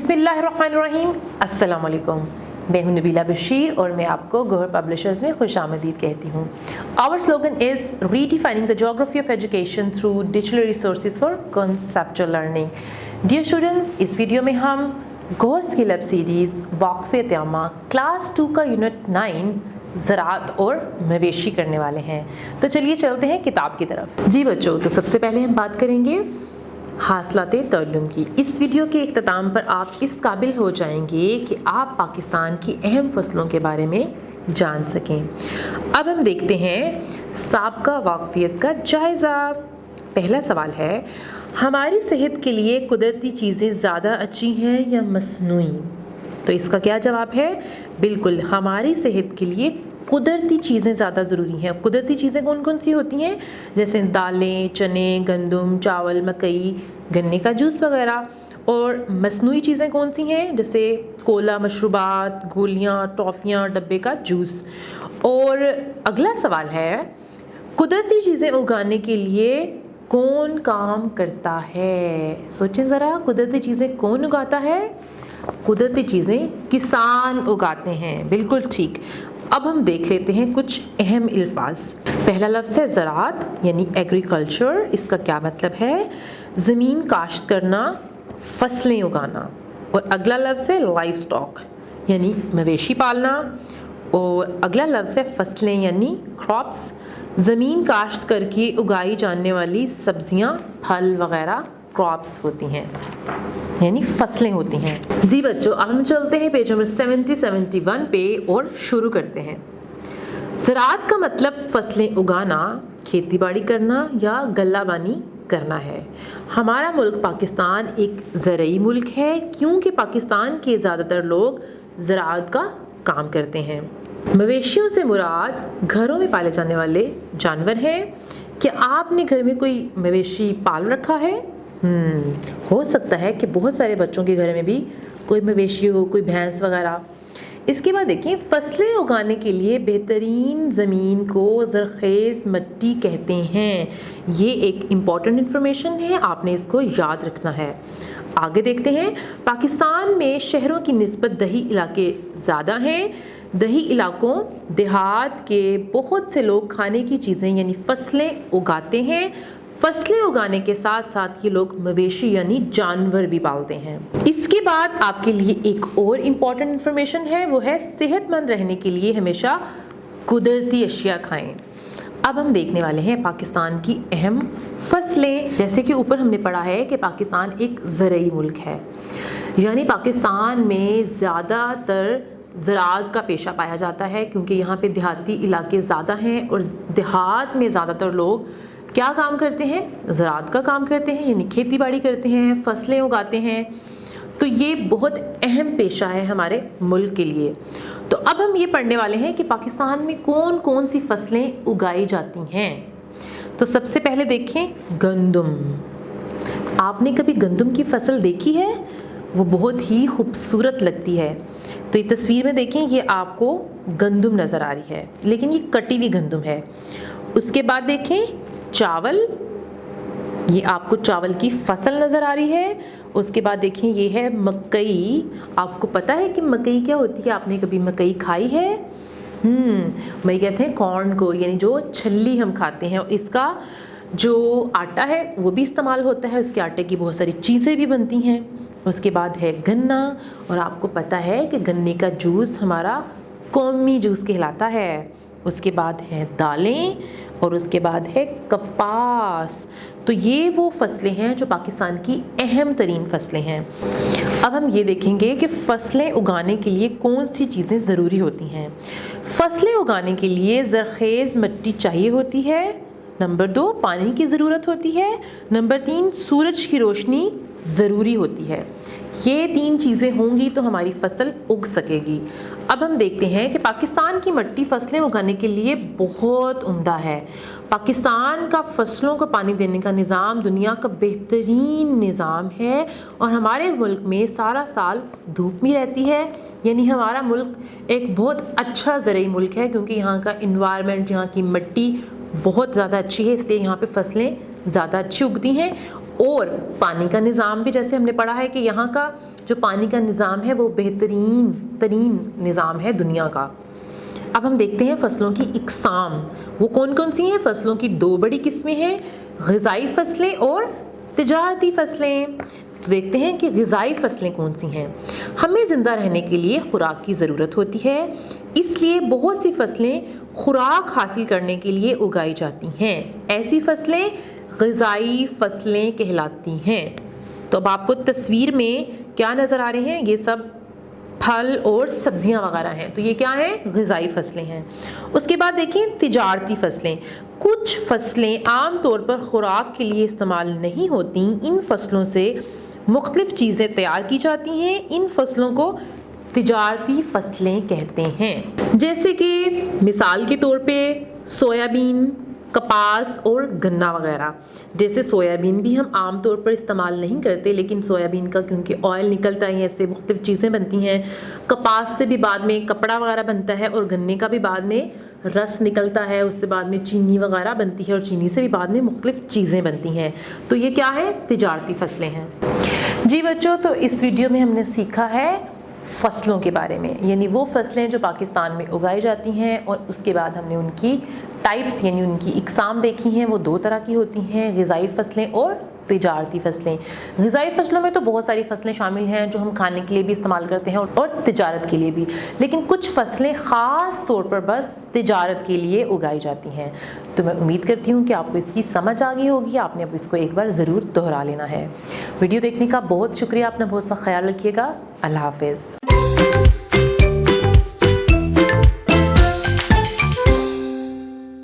बिस्मिल्लाहिर्रहमानिर्रहीम, अस्सलाम वालेकुम। मैं हूं नबीला बशीर और मैं आपको गौहर पब्लिशर्स में खुशामदीद कहती हूं। Our slogan is redefining the geography of education through digital resources for conceptual learning. Dear students, इस वीडियो में हम गौहर स्किल अप सीरीज़ वाक़फ़े-ए-त्यामा क्लास 2 का यूनिट 9 ज़राअत और मवेशी करने वाले हैं। तो चलिए चलते हैं किताब की तरफ। जी बच्चों, तो सबसे पहले हम बात करेंगे हासिलाते तअल्लुम की। इस वीडियो के इख्तिताम पर आप इस काबिल हो जाएंगे कि आप पाकिस्तान की अहम फसलों के बारे में जान सकें। अब हम देखते हैं साबका वाक़फ़ियत का जायज़ा। पहला सवाल है, हमारी सेहत के लिए कुदरती चीज़ें ज़्यादा अच्छी हैं या मसनूई? तो इसका क्या जवाब है? बिल्कुल, हमारी सेहत के लिए कुदरती चीज़ें ज़्यादा ज़रूरी हैं। कुदरती चीज़ें कौन कौन सी होती हैं? जैसे दालें, चने, गंदम, चावल, मकई, गन्ने का जूस वगैरह। और मसनूई चीज़ें कौन सी हैं? जैसे कोला, मशरूबात, गोलियाँ, टॉफ़ियाँ, डब्बे का जूस। और अगला सवाल है, कुदरती चीज़ें उगाने के लिए कौन काम करता है? सोचें ज़रा, कुदरती चीज़ें कौन उगाता है? कुदरती चीज़ें किसान उगाते हैं। बिल्कुल ठीक। अब हम देख लेते हैं कुछ अहम अल्फाज। पहला लफ्ज़ है ज़राअत यानी एग्रीकल्चर। इसका क्या मतलब है? ज़मीन काश्त करना, फसलें उगाना। और अगला लफ्ज़ है लाइव स्टॉक यानी मवेशी पालना। और अगला लफ्ज़ है फसलें यानी क्रॉप्स, ज़मीन काश्त करके उगाई जाने वाली सब्जियां, फल वगैरह क्रॉप्स होती हैं यानी फसलें होती हैं। जी बच्चों, अब हम चलते हैं पेज नंबर 70-71 पे और शुरू करते हैं। ज़राअत का मतलब फसलें उगाना, खेती बाड़ी करना या गल्लाबानी करना है। हमारा मुल्क पाकिस्तान एक ज़रई मुल्क है क्योंकि पाकिस्तान के ज़्यादातर लोग ज़राअत का काम करते हैं। मवेशियों से मुराद घरों में पाले जाने वाले जानवर हैं। क्या आपने घर में कोई मवेशी पाल रखा है? हो सकता है कि बहुत सारे बच्चों के घर में भी कोई मवेशी हो, कोई भैंस वगैरह। इसके बाद देखिए, फसलें उगाने के लिए बेहतरीन ज़मीन को ज़रख़ेज़ मिट्टी कहते हैं। ये एक इम्पॉर्टेंट इन्फॉर्मेशन है, आपने इसको याद रखना है। आगे देखते हैं, पाकिस्तान में शहरों की निस्बत दही इलाके ज़्यादा हैं। दही इलाकों, देहात के बहुत से लोग खाने की चीज़ें यानी फसलें उगाते हैं। फसलें उगाने के साथ साथ ये लोग मवेशी यानी जानवर भी पालते हैं। इसके बाद आपके लिए एक और इम्पॉर्टेंट इन्फॉर्मेशन है, वो है सेहतमंद रहने के लिए हमेशा कुदरती अशिया खाएं। अब हम देखने वाले हैं पाकिस्तान की अहम फसलें। जैसे कि ऊपर हमने पढ़ा है कि पाकिस्तान एक ज़रई मुल्क है, यानी पाकिस्तान में ज़्यादातर ज़राअत का पेशा पाया जाता है क्योंकि यहाँ पे देहाती इलाके ज़्यादा हैं और देहात में ज़्यादातर लोग क्या काम करते हैं? ज़राअत का काम करते हैं यानी खेती बाड़ी करते हैं, फसलें उगाते हैं। तो ये बहुत अहम पेशा है हमारे मुल्क के लिए। तो अब हम ये पढ़ने वाले हैं कि पाकिस्तान में कौन कौन सी फसलें उगाई जाती हैं। तो सबसे पहले देखें गंदम। आपने कभी गंदम की फसल देखी है? वो बहुत ही खूबसूरत लगती है। तो ये तस्वीर में देखें, ये आपको गंदम नज़र आ रही है, लेकिन ये कटी हुई गंदम है। उसके बाद देखें चावल, ये आपको चावल की फसल नज़र आ रही है। उसके बाद देखें ये है मकई। आपको पता है कि मकई क्या होती है? आपने कभी मकई खाई है? मकई कहते हैं कॉर्न को, यानी जो छल्ली हम खाते हैं। इसका जो आटा है वो भी इस्तेमाल होता है, उसके आटे की बहुत सारी चीज़ें भी बनती हैं। उसके बाद है गन्ना, और आपको पता है कि गन्ने का जूस हमारा कौमी जूस कहलाता है। उसके बाद है दालें और उसके बाद है कपास। तो ये वो फसलें हैं जो पाकिस्तान की अहम तरीन फसलें हैं। अब हम ये देखेंगे कि फसलें उगाने के लिए कौन सी चीज़ें ज़रूरी होती हैं। फसलें उगाने के लिए ज़रख़ेज़ मिट्टी चाहिए होती है। नंबर 2, पानी की ज़रूरत होती है। नंबर 3, सूरज की रोशनी ज़रूरी होती है। ये 3 चीज़ें होंगी तो हमारी फसल उग सकेगी। अब हम देखते हैं कि पाकिस्तान की मिट्टी फसलें उगाने के लिए बहुत उम्दा है। पाकिस्तान का फसलों को पानी देने का निज़ाम दुनिया का बेहतरीन निज़ाम है और हमारे मुल्क में सारा साल धूप भी रहती है, यानी हमारा मुल्क एक बहुत अच्छा ज़रई मुल्क है क्योंकि यहाँ का इन्वायरमेंट, यहाँ की मिट्टी बहुत ज़्यादा अच्छी है, इसलिए यहाँ पे फसलें ज़्यादा अच्छी उगती हैं, और पानी का निज़ाम भी जैसे हमने पढ़ा है कि यहाँ का जो पानी का निज़ाम है वो बेहतरीन तरीन निज़ाम है दुनिया का। अब हम देखते हैं फसलों की इकसाम, वो कौन कौन सी हैं। फसलों की दो बड़ी किस्में हैं, ग़िज़ाई फसलें और तिजारती फसलें। तो देखते हैं कि ग़िज़ाई फसलें कौन सी हैं। हमें ज़िंदा रहने के लिए खुराक की ज़रूरत होती है, इसलिए बहुत सी फसलें खुराक हासिल करने के लिए उगाई जाती हैं। ऐसी फसलें ग़िज़ाई फसलें कहलाती हैं। तो अब आपको तस्वीर में क्या नज़र आ रहे हैं, ये सब फल और सब्जियां वगैरह हैं, तो ये क्या हैं, ग़िज़ाई फसलें हैं। उसके बाद देखें तिजारती फसलें। कुछ फसलें आम तौर पर खुराक के लिए इस्तेमाल नहीं होती, इन फसलों से मुख्तलिफ़ चीज़ें तैयार की जाती हैं। इन फसलों को तिजारती फसलें कहते हैं। जैसे कि मिसाल के तौर पे सोयाबीन, कपास और गन्ना वगैरह। जैसे सोयाबीन भी हम आम तौर पर इस्तेमाल नहीं करते, लेकिन सोयाबीन का क्योंकि ऑयल निकलता है, ऐसे मुख्तलिफ़ चीज़ें बनती हैं। कपास से भी बाद में कपड़ा वगैरह बनता है, और गन्ने का भी बाद में रस निकलता है, उससे बाद में चीनी वगैरह बनती है, और चीनी से भी बाद में मुख्तलिफ़ चीज़ें बनती हैं। तो ये क्या है, तिजारती फसलें हैं। जी बच्चों, तो इस वीडियो में हमने सीखा है फ़सलों के बारे में, यानी वो फसलें जो पाकिस्तान में उगाई जाती हैं, और उसके बाद हमने उनकी टाइप्स यानी उनकी इकसाम देखी हैं। वो दो तरह की होती हैं, ग़िज़ाई फसलें और तिजारती फसलें। ग़िज़ाई फसलों में तो बहुत सारी फसलें शामिल हैं जो हम खाने के लिए भी इस्तेमाल करते हैं और तिजारत के लिए भी, लेकिन कुछ फसलें ख़ास तौर पर बस तिजारत के लिए उगाई जाती हैं। तो मैं उम्मीद करती हूँ कि आपको इसकी समझ आ गई होगी। आपने अब इसको एक बार ज़रूर दोहरा लेना है। वीडियो देखने का बहुत शुक्रिया, अपना बहुत सा ख्याल रखिएगा। अल्लाह हाफ़िज़।